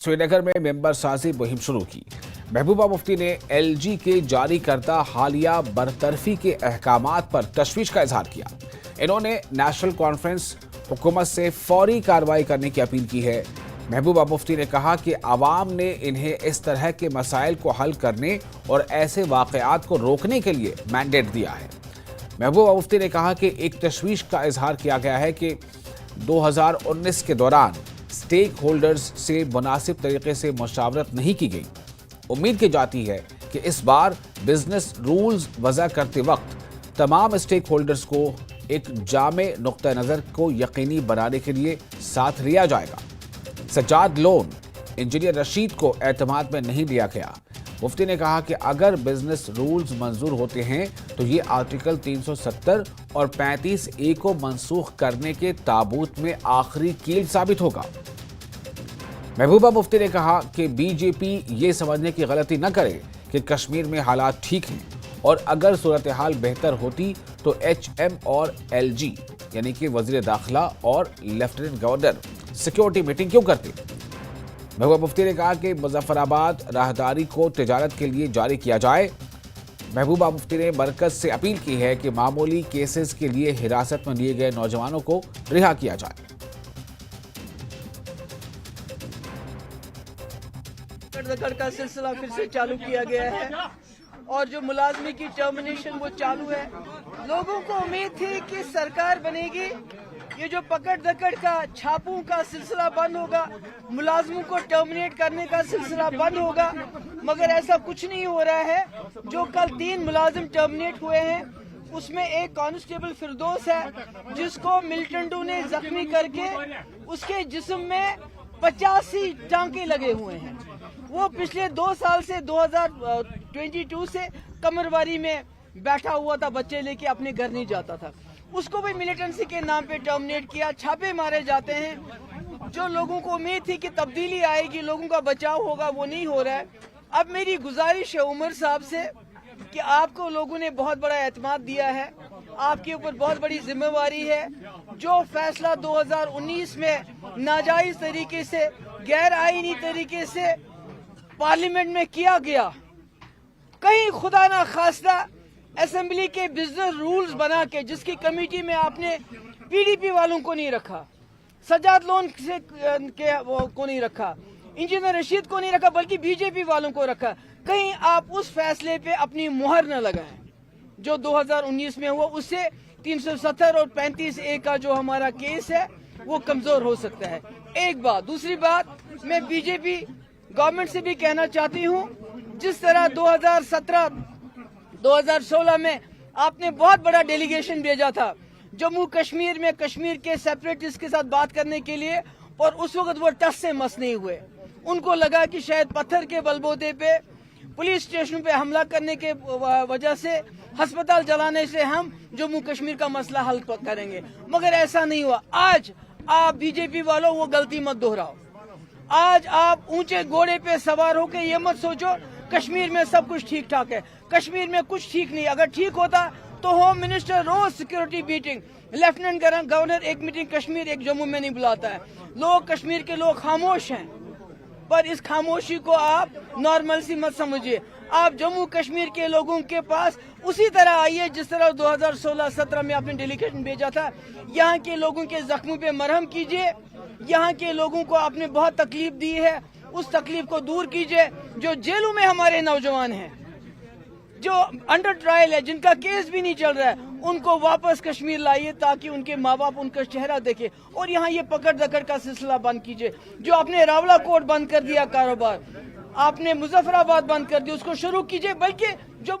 श्रीनगर में मेंबर साजी मुहिम शुरू की। महबूबा मुफ्ती ने LG के जारी करदा हालिया बरतरफी के अहकामात पर तशवीश का इजहार किया। इन्होंने नेशनल कॉन्फ्रेंस हुकूमत से फौरी कार्रवाई करने की अपील की है। महबूबा मुफ्ती ने कहा कि आवाम ने इन्हें इस तरह के मसाइल को हल करने और ऐसे वाक़यात को रोकने के लिए मैंडेट दिया है। महबूबा मुफ्ती ने कहा कि एक तशवीश का इजहार किया गया है कि 2019 के दौरान स्टेक होल्डर्स से मुनासिब तरीके से मशावरत नहीं की गई। उम्मीद की जाती है कि इस बार बिजनेस रूल्स वज़ा करते वक्त तमाम स्टेक होल्डर्स को एक जामे नुक्ता नज़र को यकीनी बनाने के लिए साथ लिया जाएगा। सज्जाद लोन इंजीनियर रशीद को एतमाद में नहीं लिया गया। मुफ्ती ने कहा कि अगर बिजनेस रूल्स मंजूर होते हैं तो ये आर्टिकल 370 और 35A को मनसूख करने के ताबूत में आखिरी कील साबित होगा। महबूबा मुफ्ती ने कहा कि बीजेपी ये समझने की गलती न करे कि कश्मीर में हालात ठीक हैं और अगर सूरत हाल बेहतर होती तो HM और LG यानी कि वजीर दाखिला और लेफ्टिनेंट गवर्नर सिक्योरिटी मीटिंग क्यों करते। महबूबा मुफ्ती ने कहा कि मुजफ्फराबाद राहदारी को तिजारत के लिए जारी किया जाए। महबूबा मुफ्ती ने मरकज से अपील की है कि मामूली केसेस के लिए हिरासत में लिए गए नौजवानों को रिहा किया जाए। धड़धड़ का सिलसिला फिर से चालू किया गया है और जो मुलाजमी की टर्मिनेशन वो चालू है। लोगों को उम्मीद थी कि सरकार बनेगी, ये जो पकड़ दकड़ का छापों का सिलसिला बंद होगा, मुलाजमों को टर्मिनेट करने का सिलसिला बंद होगा, मगर ऐसा कुछ नहीं हो रहा है। जो कल 3 मुलाजिम टर्मिनेट हुए हैं उसमें एक कांस्टेबल फिरदौस है जिसको मिलिटेंटों ने जख्मी करके उसके जिस्म में 85 टांके लगे हुए हैं। वो पिछले 2 साल से 2022 से कमरवारी में बैठा हुआ था, बच्चे लेके अपने घर नहीं जाता था। उसको भी मिलिटेंसी के नाम पे टर्मिनेट किया, छापे मारे जाते हैं। जो लोगों को उम्मीद थी कि तब्दीली आएगी, लोगों का बचाव होगा, वो नहीं हो रहा है। अब मेरी गुजारिश है उमर साहब से कि आपको लोगों ने बहुत बड़ा एतमाद दिया है, आपके ऊपर बहुत बड़ी जिम्मेवारी है। जो फैसला 2019 में नाजायज तरीके से, गैर आईनी तरीके से पार्लियामेंट में किया गया, कहीं खुदा ना खास्ता असेंबली के बिजनेस रूल्स बना के, जिसकी कमेटी में आपने PDP वालों को नहीं रखा, सज्जाद लोन से को नहीं रखा, इंजीनियर रशीद को नहीं रखा, बल्कि BJP वालों को रखा, कहीं आप उस फैसले पे अपनी मुहर न लगाएं जो 2019 में हुआ। उससे 370 और 35A का जो हमारा केस है वो कमजोर हो सकता है। एक बात। दूसरी बात, मैं BJP गवर्नमेंट से भी कहना चाहती हूँ, जिस तरह 2016 में आपने बहुत बड़ा डेलीगेशन भेजा था जम्मू कश्मीर में कश्मीर के सेपरेटिस्ट के साथ बात करने के लिए, और उस वक्त वो टस से मस नहीं हुए। उनको लगा कि शायद पत्थर के बलबूते पे, पुलिस स्टेशन पे हमला करने के वजह से, अस्पताल जलाने से हम जम्मू कश्मीर का मसला हल करेंगे, मगर ऐसा नहीं हुआ। आज आप BJP वालों वो गलती मत दोहराओ। आज आप ऊंचे घोड़े पे सवार होकर ये मत सोचो कश्मीर में सब कुछ ठीक ठाक है। कश्मीर में कुछ ठीक नहीं। अगर ठीक होता तो होम मिनिस्टर रोज सिक्योरिटी मीटिंग, लेफ्टिनेंट गवर्नर एक मीटिंग कश्मीर एक जम्मू में नहीं बुलाता है। लोग, कश्मीर के लोग खामोश हैं, पर इस खामोशी को आप नॉर्मल सी मत समझिए। आप जम्मू कश्मीर के लोगों के पास उसी तरह आइए जिस तरह 2016-17 में आपने डेलीगेशन भेजा था। यहाँ के लोगों के जख्मों पे मरहम कीजिए। यहाँ के लोगों को आपने बहुत तकलीफ दी है, उस तकलीफ को दूर कीजिए। जो जेलों में हमारे नौजवान हैं, जो अंडर ट्रायल है, जिनका केस भी नहीं चल रहा है, उनको वापस कश्मीर लाइए ताकि उनके माँ बाप उनका चेहरा देखे। और यहाँ ये पकड़ दकड़ का सिलसिला बंद कीजिए। जो आपने रावला कोर्ट बंद कर दिया कारोबार, आपने मुजफ्फराबाद बंद कर दिया, उसको शुरू कीजिए। बल्कि जो